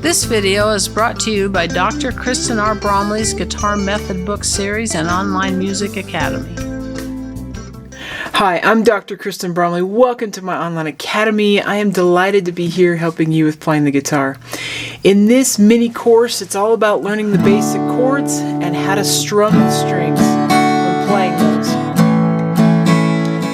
This video is brought to you by Dr. Kristen R. Bromley's Guitar Method Book Series and Online Music Academy. Hi, I'm Dr. Kristen Bromley. Welcome to my online academy. I am delighted to be here helping you with playing the guitar. In this mini course, it's all about learning the basic chords and how to strum the strings when playing those.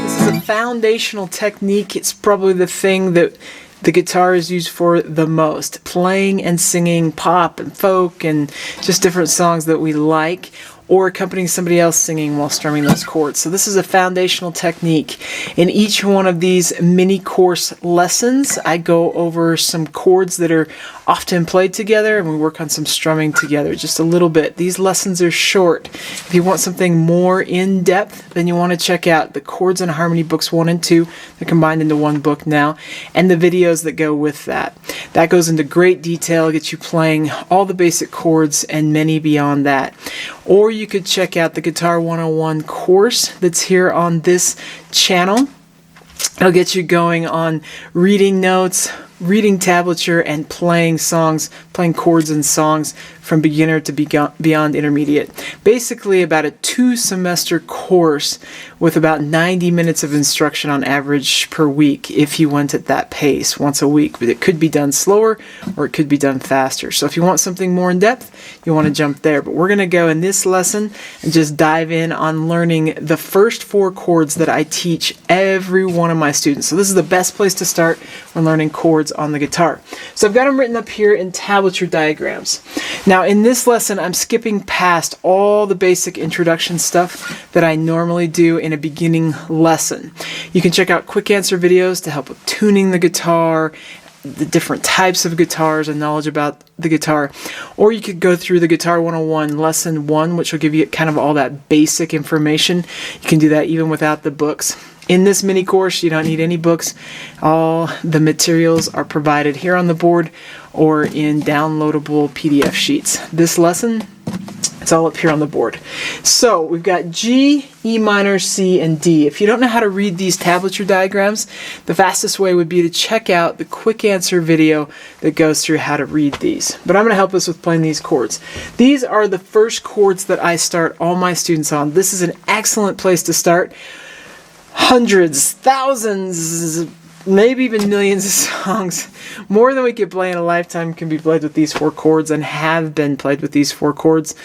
This is a foundational technique. It's probably the thing that the guitar is used for the most. Playing and singing pop and folk and just different songs that we like, or accompanying somebody else singing while strumming those chords. So this is a foundational technique. In each one of these mini course lessons, I go over some chords that are often played together, and we work on some strumming together just a little bit. These lessons are short. If you want something more in depth, then you want to check out the Chords and Harmony books 1 and 2. They're combined into one book now, and the videos that go with that. That goes into great detail, gets you playing all the basic chords and many beyond that. Or you could check out the Guitar 101 course that's here on this channel. It'll get you going on reading notes, reading tablature, and playing songs, playing chords and songs from beginner to beyond intermediate. Basically about a 2-semester course with about 90 minutes of instruction on average per week if you went at that pace once a week. But it could be done slower or it could be done faster. So if you want something more in depth, you want to jump there. But we're going to go in this lesson and just dive in on learning the first 4 chords that I teach every one of my students. So this is the best place to start when learning chords on the guitar. So I've got them written up here in tablature diagrams. Now in this lesson, I'm skipping past all the basic introduction stuff that I normally do in a beginning lesson. You can check out quick answer videos to help with tuning the guitar, the different types of guitars and knowledge about the guitar. Or you could go through the Guitar 101 Lesson 1, which will give you kind of all that basic information. You can do that even without the books. In this mini course, you don't need any books. All the materials are provided here on the board or in downloadable PDF sheets. This lesson, it's all up here on the board. So we've got G, E minor, C, and D. If you don't know how to read these tablature diagrams, the fastest way would be to check out the quick answer video that goes through how to read these. But I'm going to help us with playing these chords. These are the first chords that I start all my students on. This is an excellent place to start. Hundreds, thousands, maybe even millions of songs, more than we could play in a lifetime, can be played with these 4 chords and have been played with these 4 chords.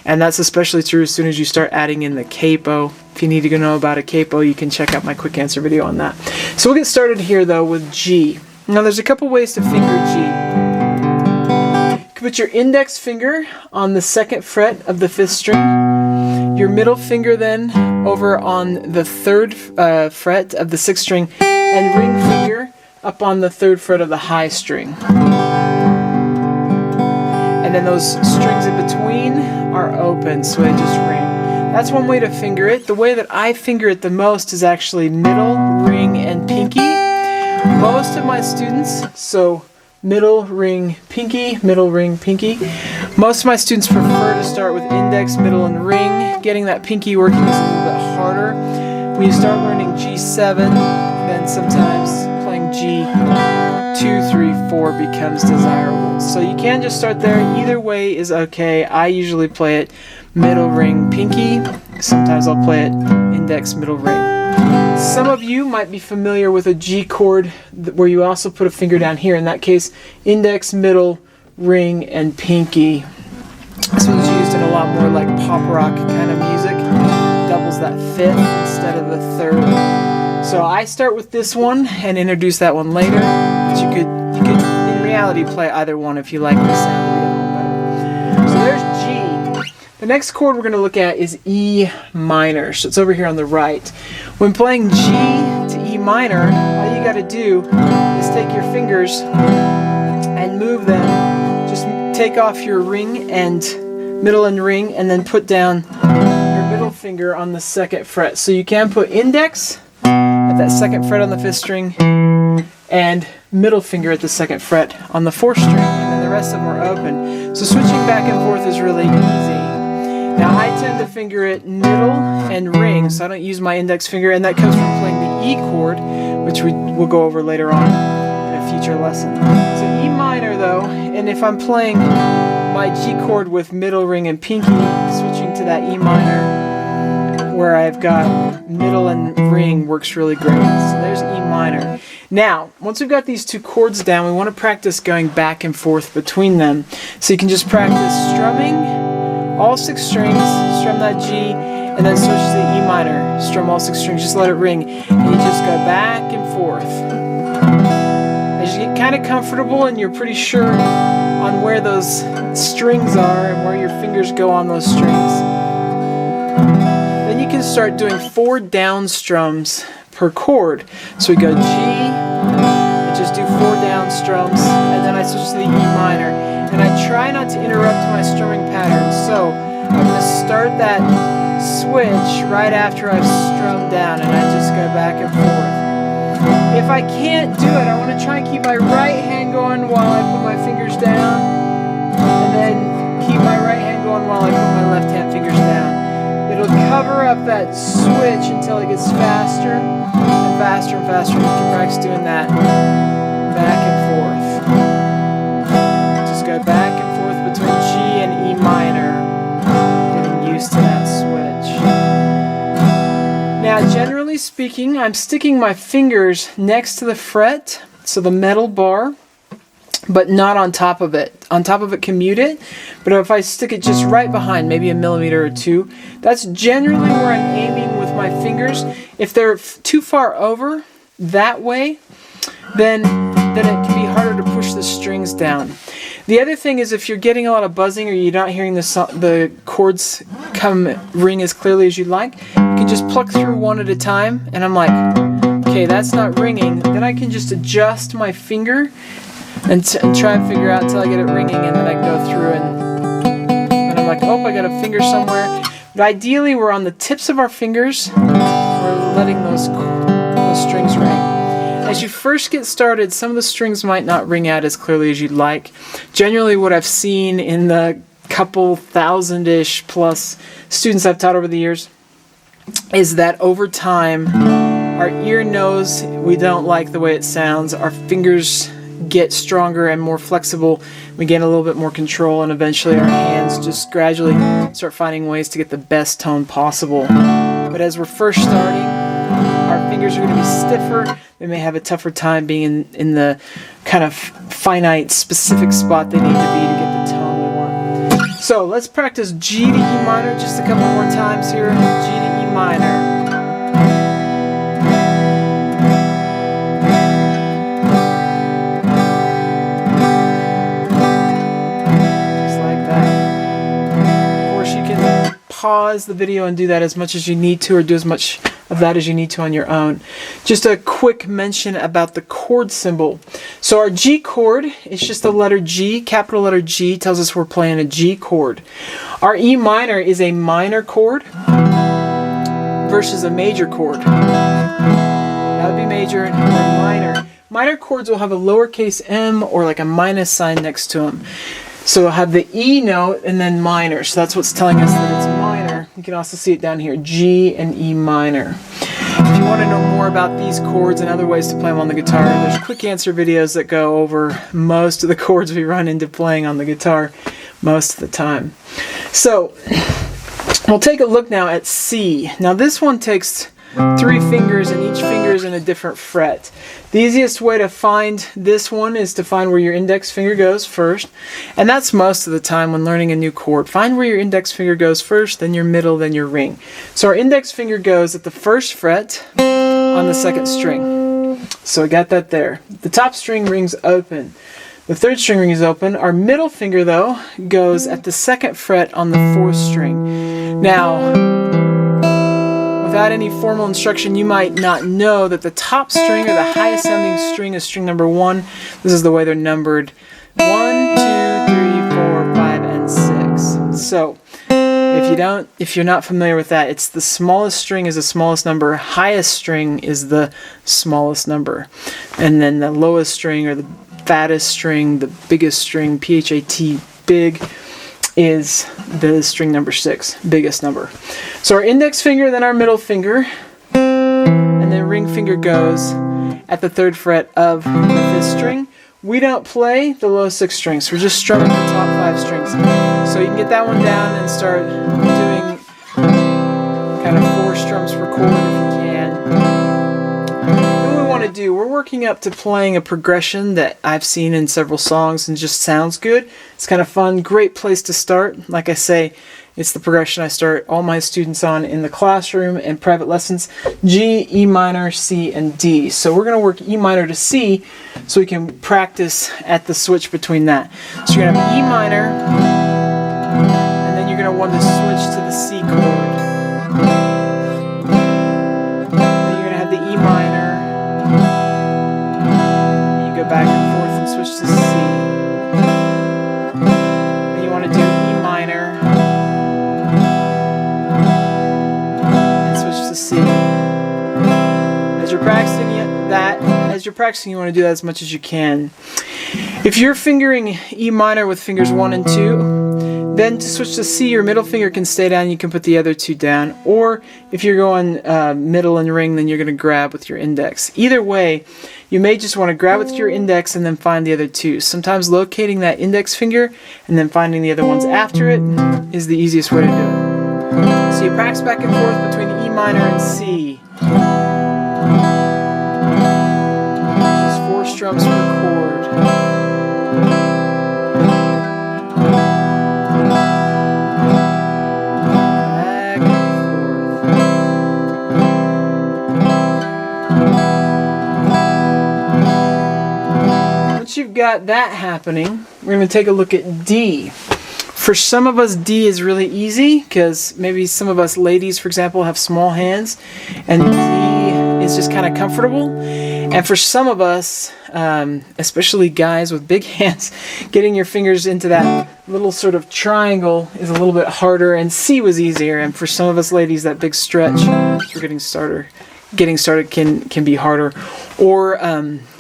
And that's especially true as soon as you start adding in the capo. If you need to know about a capo, you can check out my quick answer video on that. So we'll get started here though with G. Now there's a couple ways to finger G. You can put your index finger on the 2nd fret of the 5th string, your middle finger then over on the 3rd fret of the 6th string, and ring finger up on the 3rd fret of the high string. And then those strings in between are open, so they just ring. That's one way to finger it. The way that I finger it the most is actually middle, ring, and pinky. Most of my students, so middle, ring, pinky, middle, ring, pinky. Most of my students prefer to start with index, middle, and ring. Getting that pinky working is a little bit harder. When you start learning G7, then sometimes playing G2, 3, 4 becomes desirable. So you can just start there. Either way is okay. I usually play it middle, ring, pinky. Sometimes I'll play it index, middle, ring. Some of you might be familiar with a G chord where you also put a finger down here. In that case, index, middle, ring, and pinky. This one's used in a lot more like pop rock kind of music. Doubles that 5th instead of the 3rd. So I start with this one and introduce that one later. But you could in reality play either one if you like the sound of the other one better. So there's G. The next chord we're going to look at is E minor. So it's over here on the right. When playing G to E minor, all you got to do is take your fingers and move them. Just take off your ring and middle and ring, and then put down your middle finger on the 2nd fret. So you can put index at that 2nd fret on the 5th string and middle finger at the 2nd fret on the 4th string, and then the rest of them are open. So switching back and forth is really easy. Now I tend to finger it middle and ring, so I don't use my index finger, and that comes from playing the E chord, which we'll go over later on in a future lesson. So E minor though and if I'm playing my G chord with middle ring and pinky, switching to that E minor, where I've got middle and ring, works really great. So there's E minor. Now, once we've got these two chords down, we want to practice going back and forth between them. So you can just practice strumming all 6 strings, strum that G, and then switch to the E minor, strum all 6 strings, just let it ring, and you just go back and forth. As you get kind of comfortable and you're pretty sure on where those strings are and where your fingers go on those strings, then you can start doing 4 down strums per chord. So we go G, and just do 4 down strums, and then I switch to the E minor, and I try not to interrupt my strumming pattern. So I'm going to start that switch right after I've strummed down, and I just go back and forth. If I can't do it, I want to try and keep my right hand going while I put my fingers down, and then keep my right hand going while I put my left hand fingers down. It'll cover up that switch until it gets faster and faster and faster. You can practice doing that back and forth. Just go back and forth between G and E minor, getting used to that switch. Now, generally speaking, I'm sticking my fingers next to the fret, so the metal bar, but not on top of it. On top of it can mute it, but if I stick it just right behind, maybe a millimeter or 2, that's generally where I'm aiming with my fingers. If they're too far over that way, then it can be harder to push the strings down. The other thing is, if you're getting a lot of buzzing or you're not hearing the chords ring as clearly as you'd like, you can just pluck through one at a time, and I'm like, okay, that's not ringing. Then I can just adjust my finger and try and figure out until I get it ringing, and then I go through and I'm like, oh, I got a finger somewhere. But ideally, we're on the tips of our fingers. We're letting those strings ring. As you first get started, some of the strings might not ring out as clearly as you'd like. Generally, what I've seen in the couple thousand-ish plus students I've taught over the years is that over time, our ear knows we don't like the way it sounds. Our fingers get stronger and more flexible. We gain a little bit more control, and eventually our hands just gradually start finding ways to get the best tone possible. But as we're first starting, our fingers are going to be stiffer. They may have a tougher time being in the kind of finite, specific spot they need to be to get the tone we want. So let's practice G to E minor just a couple more times here. G to E minor. Pause the video and do that as much as you need to, or do as much of that as you need to on your own. Just a quick mention about the chord symbol. So our G chord is just the letter G, capital letter G, tells us we're playing a G chord. Our E minor is a minor chord versus a major chord. That would be major and minor. Minor chords will have a lowercase m or like a minus sign next to them. So we'll have the E note and then minor. So that's what's telling us that it's minor. You can also see it down here, G and E minor. If you want to know more about these chords and other ways to play them on the guitar, there's quick answer videos that go over most of the chords we run into playing on the guitar most of the time. So we'll take a look now at C. Now this one takes 3 fingers, and each finger is in a different fret. The easiest way to find this one is to find where your index finger goes first, and that's most of the time when learning a new chord. Find where your index finger goes first, then your middle, then your ring. So our index finger goes at the 1st fret on the 2nd string. So I got that there. The top string rings open. The 3rd string ring is open. Our middle finger, though, goes at the 2nd fret on the 4th string. Now, without any formal instruction, you might not know that the top string or the highest sounding string is string number 1. This is the way they're numbered. 1, 2, 3, 4, 5, and 6. So if you're not familiar with that, it's the smallest string is the smallest number, highest string is the smallest number, and then the lowest string or the fattest string, the biggest string, PHAT, big, is the string number 6, biggest number. So our index finger, then our middle finger, and then ring finger goes at the 3rd fret of the 5th string, we don't play the low 6 strings. We're just strumming the top 5 strings. So you can get that one down and start doing kind of 4 strums per chord if you can. What we want to do, we're working up to playing a progression that I've seen in several songs and just sounds good. It's kind of fun, great place to start. Like I say, it's the progression I start all my students on in the classroom and private lessons. G, E minor, C, and D. So we're going to work E minor to C so we can practice at the switch between that. So you're going to have E minor, and then you're going to want to switch to the C chord. Then you're going to have the E minor, and you go back and forth and switch to C. Then you want to do E minor, C. As you're practicing you want to do that as much as you can. If you're fingering E minor with fingers 1 and 2, then to switch to C, your middle finger can stay down, you can put the other 2 down. Or if you're going middle and ring, then you're going to grab with your index. Either way, you may just want to grab with your index and then find the other 2. Sometimes locating that index finger and then finding the other ones after it is the easiest way to do it. So you practice back and forth between E minor and C. Just 4 strums per chord. Back and forth. Once you've got that happening, we're going to take a look at D. For some of us, D is really easy because maybe some of us ladies, for example, have small hands and D is just kind of comfortable. And for some of us, especially guys with big hands, getting your fingers into that little sort of triangle is a little bit harder, and C was easier. And for some of us ladies, that big stretch for getting started can be harder. Or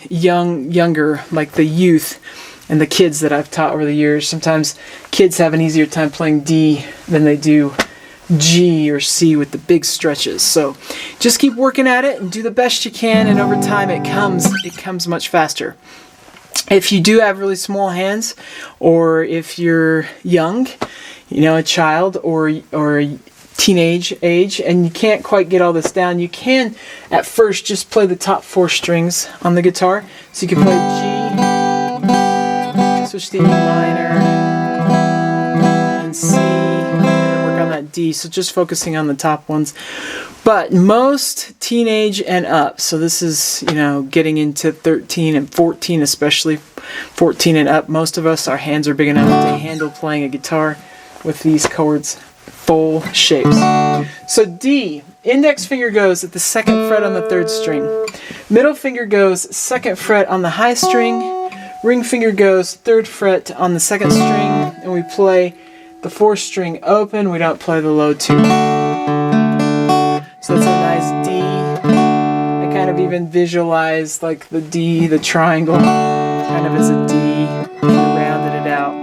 younger, like the youth and the kids that I've taught over the years. Sometimes kids have an easier time playing D than they do G or C with the big stretches. So just keep working at it and do the best you can, and over time it comes much faster. If you do have really small hands, or if you're young, a child or teenage age, and you can't quite get all this down, you can at first just play the top 4 strings on the guitar. So you can play G, switch to E minor, and C, and then work on that D. So just focusing on the top ones. But most teenage and up, so this is, getting into 13 and 14, especially 14 and up, most of us, our hands are big enough to handle playing a guitar with these chords, full shapes. So D, index finger goes at the 2nd fret on the 3rd string. Middle finger goes 2nd fret on the high string. Ring finger goes 3rd fret on the 2nd string, and we play the 4th string open. We don't play the low 2. So that's a nice D. I kind of even visualize like the D, the triangle, kind of as a D. Rounded it out.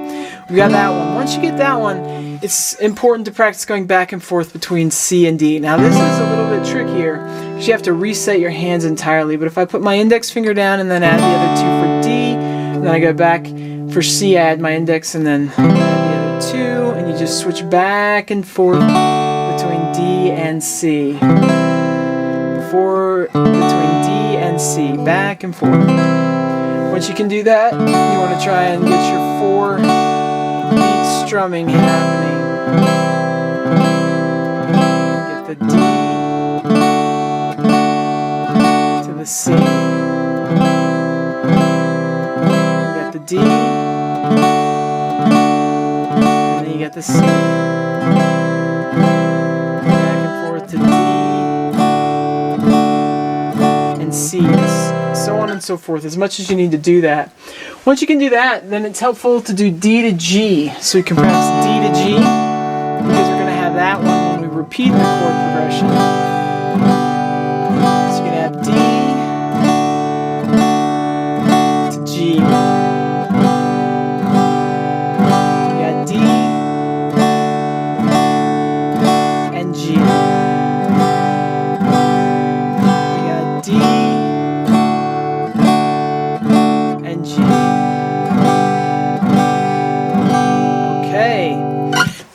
We got that one. Once you get that one, it's important to practice going back and forth between C and D. Now this is a little bit trickier because you have to reset your hands entirely. But if I put my index finger down and then add the other 2 for D, then I go back for C, I add my index and then add the other 2, and you just switch back and forth between D and C. Between D and C, back and forth. Once you can do that, you want to try and get your 4 beat strumming happening. Get the D to the C. The D, and then you get the C, back and forth to D and C, so on and so forth, as much as you need to do that. Once you can do that, then it's helpful to do D to G, so you can practice D to G, because we're going to have that one when we repeat the chord progression. So you can have D to G. G.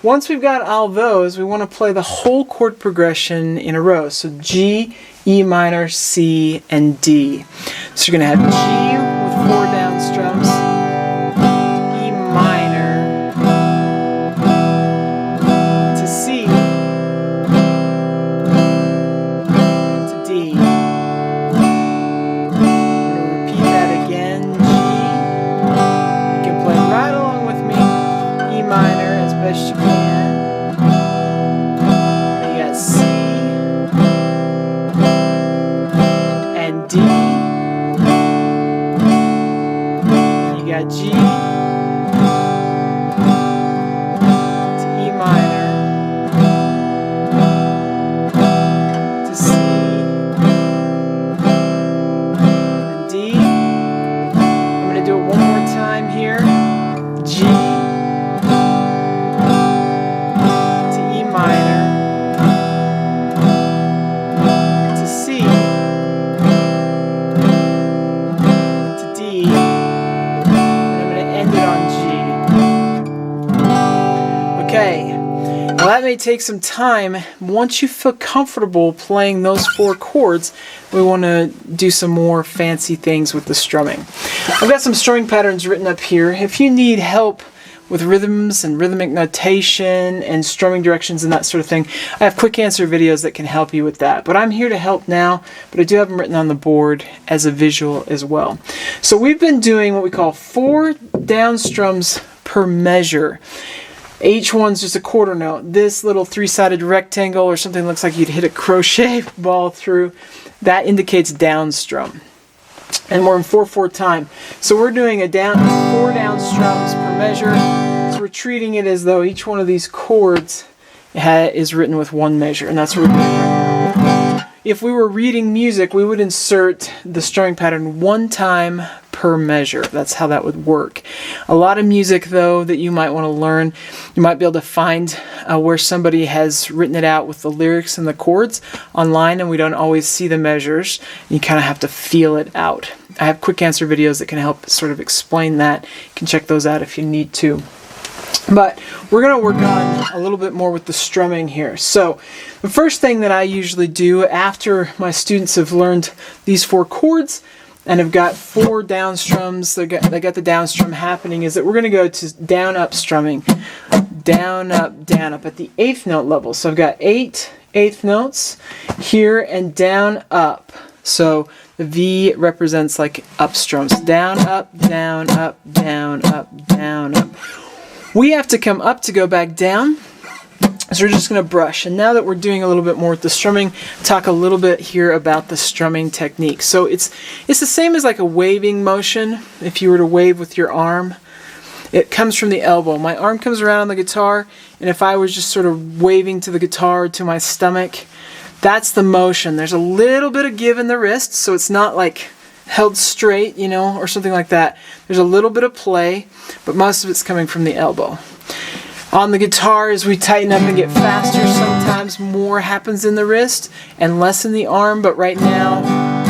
Once we've got all those, we want to play the whole chord progression in a row. So G, E minor, C, and D. So you're going to have G with 4 down strums, E minor to C to D. I'm going to repeat that again. G. You can play right along with me. E minor as best you can. You got C and D. You got G to E minor to C and D. I'm going to do it one more time here. G to E minor to C to D, and I'm going to end it on G. Okay, now that may take some time. Once you feel comfortable playing those 4 chords, we want to do some more fancy things with the strumming. I've got some strumming patterns written up here. If you need help with rhythms and rhythmic notation and strumming directions and that sort of thing, I have quick answer videos that can help you with that. But I'm here to help now, but I do have them written on the board as a visual as well. So we've been doing what we call 4 down strums per measure. Each one's just a quarter note. This little 3-sided rectangle or something looks like you'd hit a crochet ball through, that indicates down strum. And we're in 4/4 time. So we're doing 4 down strums per measure. So we're treating it as though each one of these chords is written with 1 measure, and that's what we're doing right now. If we were reading music, we would insert the strumming pattern 1 time per measure. That's how that would work. A lot of music, though, that you might want to learn, you might be able to find where somebody has written it out with the lyrics and the chords online, and we don't always see the measures. You kind of have to feel it out. I have quick answer videos that can help sort of explain that. You can check those out if you need to. But we're going to work on a little bit more with the strumming here. So the first thing that I usually do after my students have learned these 4 chords and have got 4 down strums, they got the down strum happening, is that we're going to go to down up strumming. Down up at the 8th note level. So I've got 8 8th notes here and down up. So the V represents like up strums. Down, up, down, up, down, up, down, up. We have to come up to go back down. So we're just going to brush. And now that we're doing a little bit more with the strumming, talk a little bit here about the strumming technique. So it's the same as like a waving motion. If you were to wave with your arm, it comes from the elbow. My arm comes around on the guitar, and if I was just sort of waving to the guitar to my stomach, that's the motion. There's a little bit of give in the wrist, so it's not like held straight, you know, or something like that. There's a little bit of play, but most of it's coming from the elbow. On the guitar, as we tighten up and get faster, sometimes more happens in the wrist and less in the arm, but right now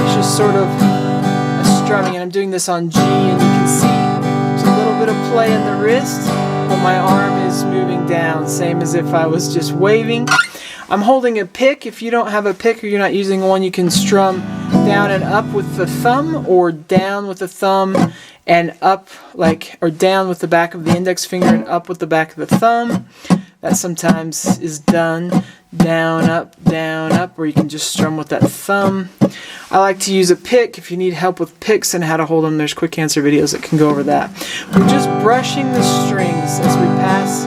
it's just sort of a strumming, and I'm doing this on G, and you can see there's a little bit of play in the wrist, but my arm is moving down, same as if I was just waving. I'm holding a pick. If you don't have a pick or you're not using one, you can strum down and up with the thumb, or down with the thumb and up, like, or down with the back of the index finger and up with the back of the thumb. That sometimes is done down, up, or you can just strum with that thumb. I like to use a pick. If you need help with picks and how to hold them, there's quick answer videos that can go over that. We're just brushing the strings as we pass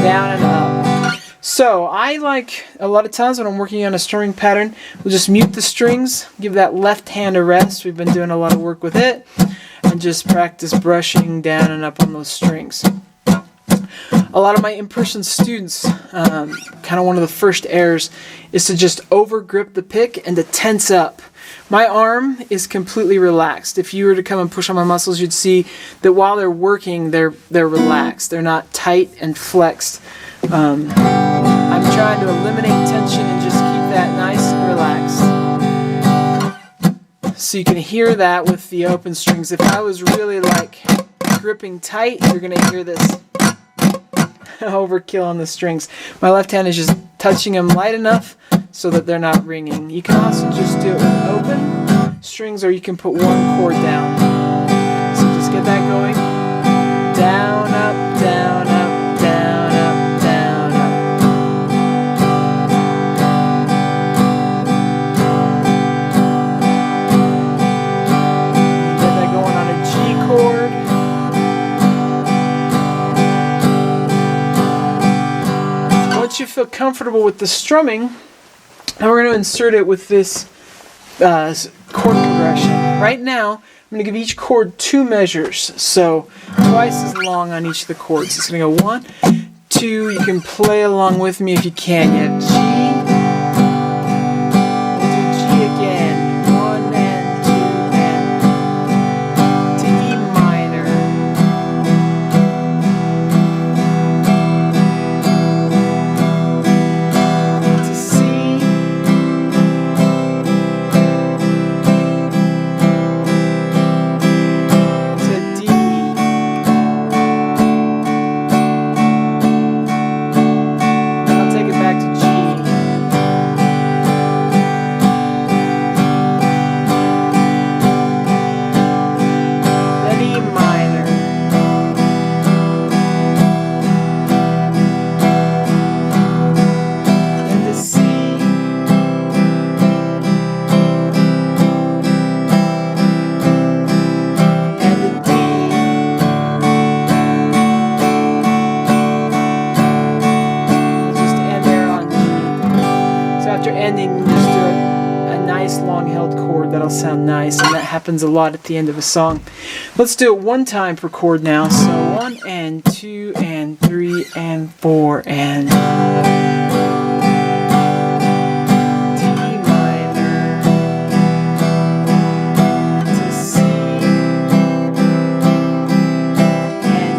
down and up. So I like, a lot of times when I'm working on a strumming pattern, we'll just mute the strings, give that left hand a rest. We've been doing a lot of work with it, and just practice brushing down and up on those strings. A lot of my in-person students, kind of one of the first errors is to just over grip the pick and to tense up. My arm is completely relaxed. If you were to come and push on my muscles, you'd see that while they're working, they're relaxed. They're not tight and flexed. I'm trying to eliminate tension and just keep that nice and relaxed. So you can hear that with the open strings. If I was really like gripping tight, you're going to hear this. overkill on the strings. My left hand is just touching them light enough so that they're not ringing. You can also just do it with open strings, or you can put one chord down. So just get that going. Down, up, down, up, down, up, down, up. Get that going on a G chord. Once you feel comfortable with the strumming, now we're going to insert it with this chord progression. Right now, I'm going to give each chord 2 measures, so twice as long on each of the chords. It's going to go 1, 2. You can play along with me if you can. You have G. We'll do G again. 1 and 2 and to E minor. To C. To D. I'll take it back to G. Then E minor. Then to C. And to D. Just end there on G. So after ending, just do a nice long held chord that'll sound nice, and that happens a lot at the end of a song. Let's do it one time per chord now. So 1 and 2 and 3 and 4 and D minor to C and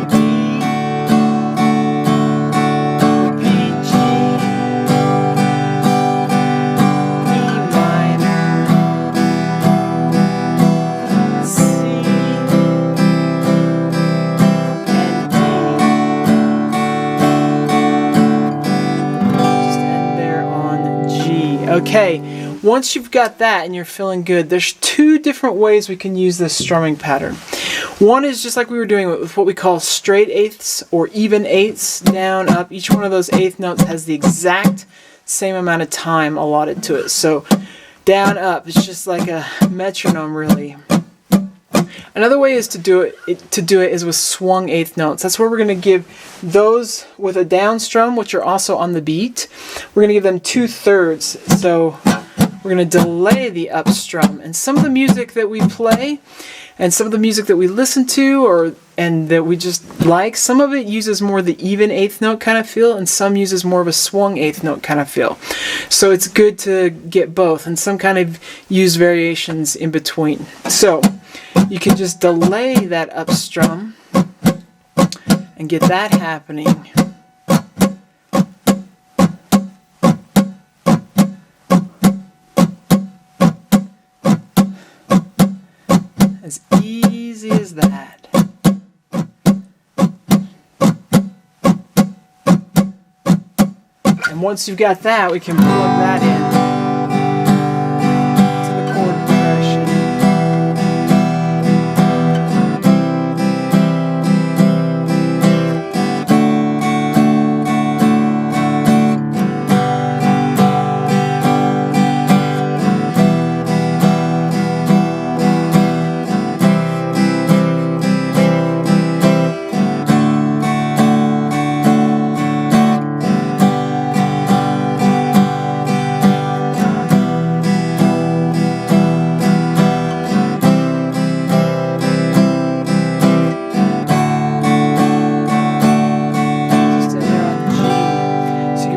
D, B, G, E minor, C and D. Just end there on G. Okay, once you've got that and you're feeling good, there's 2 different ways we can use this strumming pattern. One is just like we were doing with what we call straight eighths or even eighths, down, up. Each one of those eighth notes has the exact same amount of time allotted to it. So down, up, it's just like a metronome, really. Another way is to do it is with swung eighth notes. That's where we're going to give those with a down strum, which are also on the beat. We're going to give them 2/3. So we're going to delay the up strum. And some of the music that we play, and some of the music that we listen to, and that we just like, some of it uses more the even eighth note kind of feel, and some uses more of a swung eighth note kind of feel. So it's good to get both, and some kind of use variations in between. So you can just delay that up strum and get that happening. As easy as that. And once you've got that, we can plug that in to the chord progression.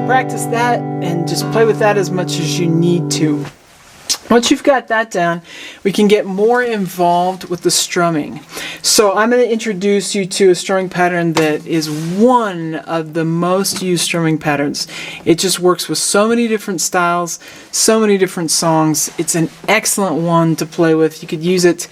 Practice that and just play with that as much as you need to. Once you've got that down, we can get more involved with the strumming. So I'm going to introduce you to a strumming pattern that is one of the most used strumming patterns. It just works with so many different styles, so many different songs. It's an excellent one to play with. You could use it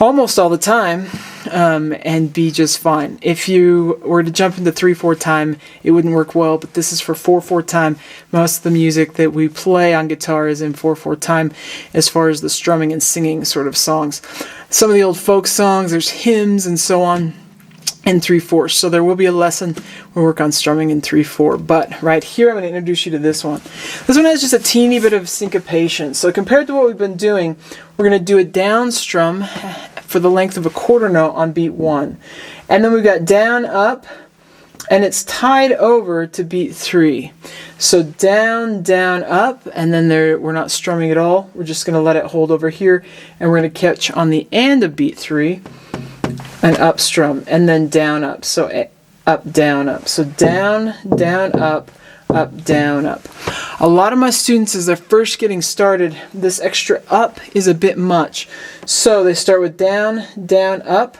almost all the time, and be just fine. If you were to jump into 3/4 time, it wouldn't work well, but this is for 4/4 time. Most of the music that we play on guitar is in 4/4 time as far as the strumming and singing sort of songs. Some of the old folk songs, there's hymns and so on, in 3/4. So there will be a lesson we'll work on strumming in 3/4. But right here, I'm going to introduce you to this one. This one has just a teeny bit of syncopation. So compared to what we've been doing, we're going to do a down strum for the length of a quarter note on beat 1. And then we've got down, up, and it's tied over to beat 3. So down, down, up, and then we're not strumming at all. We're just going to let it hold over here, and we're going to catch on the end of beat 3. An up strum, and then down, up. So up, down, up. So down, down, up, down, up. A lot of my students, as they're first getting started, this extra up is a bit much. So they start with down, down, up,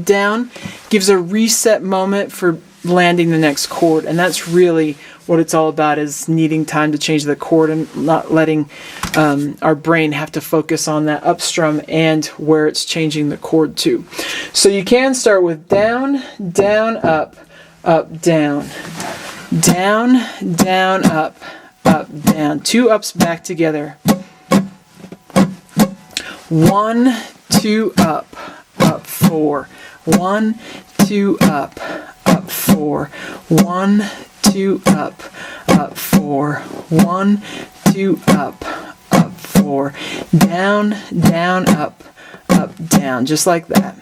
down. Gives a reset moment for landing the next chord, and that's really what it's all about, is needing time to change the chord and not letting our brain have to focus on that up strum and where it's changing the chord to. So you can start with down, down, up, down, down, down, up, down. 2 ups back together. 1, 2, up, 4. 1, 2, up, 4. 1, 2, up, 4. 1, 2, up, 4. Down, down, up, down, just like that.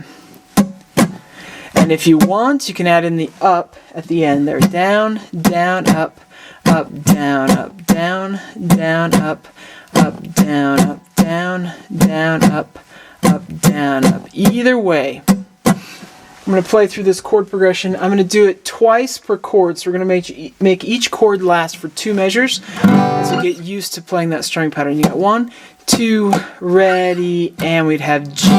And if you want, you can add in the up at the end there. Down, down, up, down, down, down, up, down, down, down, up, down, up. Either way, I'm going to play through this chord progression. I'm going to do it twice per chord, so we're going to make each chord last for 2 measures as we get used to playing that strumming pattern. You got 1, 2, ready, and we'd have G.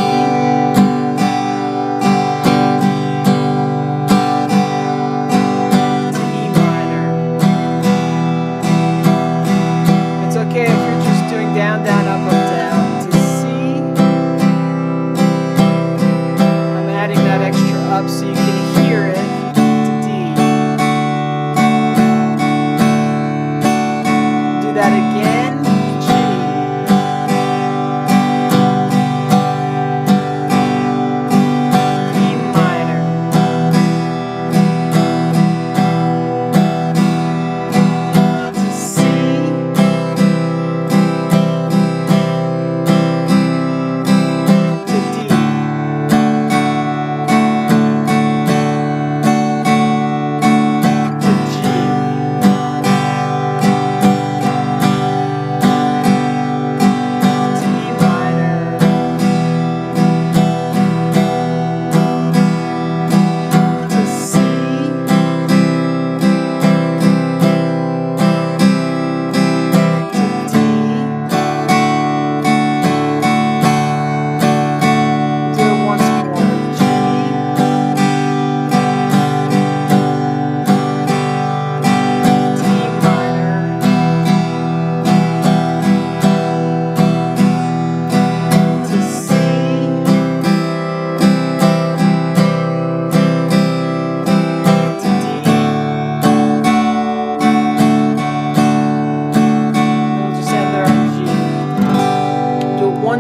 It's okay if you're just doing down, down, up, down. To C, I'm adding that extra up so you can hear it. To D. Do that again. G. E minor. To C. To D.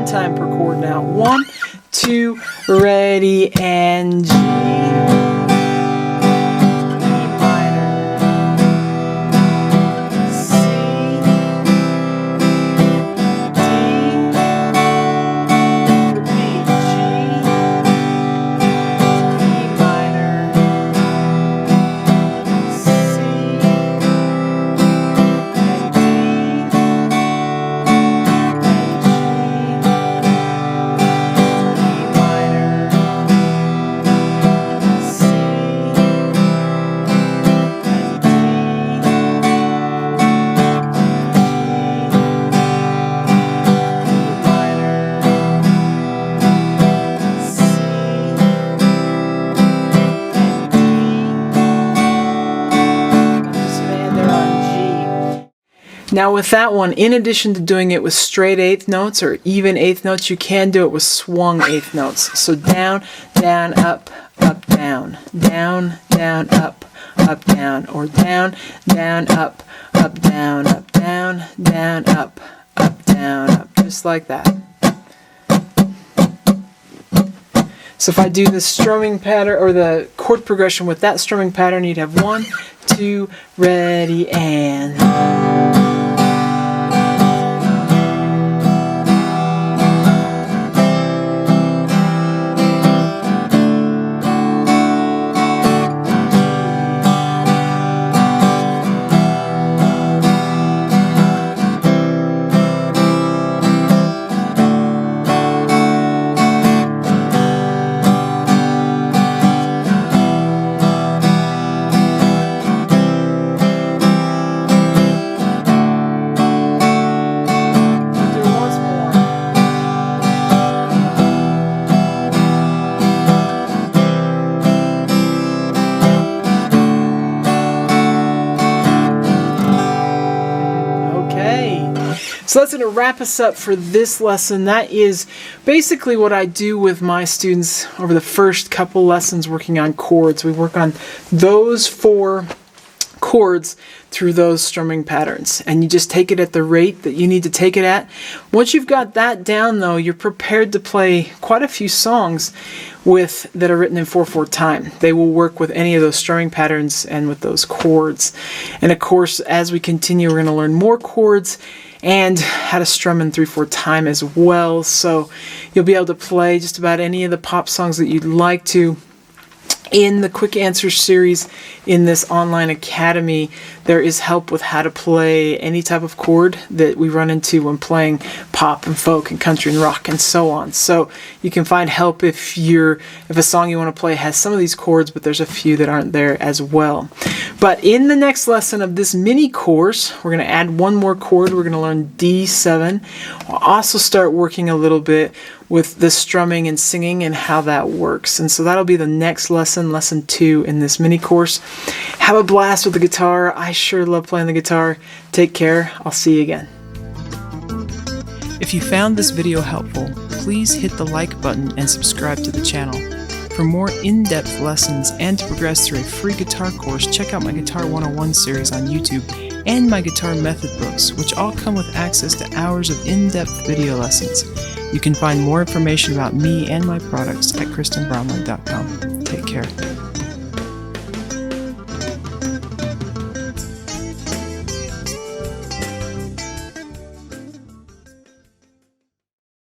Time per chord now. 1, 2, ready, and G. Now with that one, in addition to doing it with straight eighth notes or even eighth notes, you can do it with swung eighth notes. So down, down, up, up, down, down, down, up, down, or down, down, up, down, down, down, up, down, up, just like that. So if I do the strumming pattern or the chord progression with that strumming pattern, you'd have 1, 2, ready, and... So that's going to wrap us up for this lesson. That is basically what I do with my students over the first couple lessons working on chords. We work on those 4 chords through those strumming patterns, and you just take it at the rate that you need to take it at. Once you've got that down though, you're prepared to play quite a few songs that are written in 4/4 time. They will work with any of those strumming patterns and with those chords. And of course, as we continue, we're going to learn more chords and how to strum in 3/4 time as well. So you'll be able to play just about any of the pop songs that you'd like to. In the Quick Answer series in this online academy, there is help with how to play any type of chord that we run into when playing pop and folk and country and rock and so on. So you can find help if a song you want to play has some of these chords, but there's a few that aren't there as well. But in the next lesson of this mini course, we're going to add one more chord. We're going to learn D7. We'll also start working a little bit with the strumming and singing and how that works. And so that'll be the next lesson, lesson 2 in this mini course. Have a blast with the guitar. I sure love playing the guitar. Take care. I'll see you again. If you found this video helpful, please hit the like button and subscribe to the channel. For more in-depth lessons and to progress through a free guitar course, check out my Guitar 101 series on YouTube and my guitar method books, which all come with access to hours of in-depth video lessons. You can find more information about me and my products at KristenBromley.com. Take care.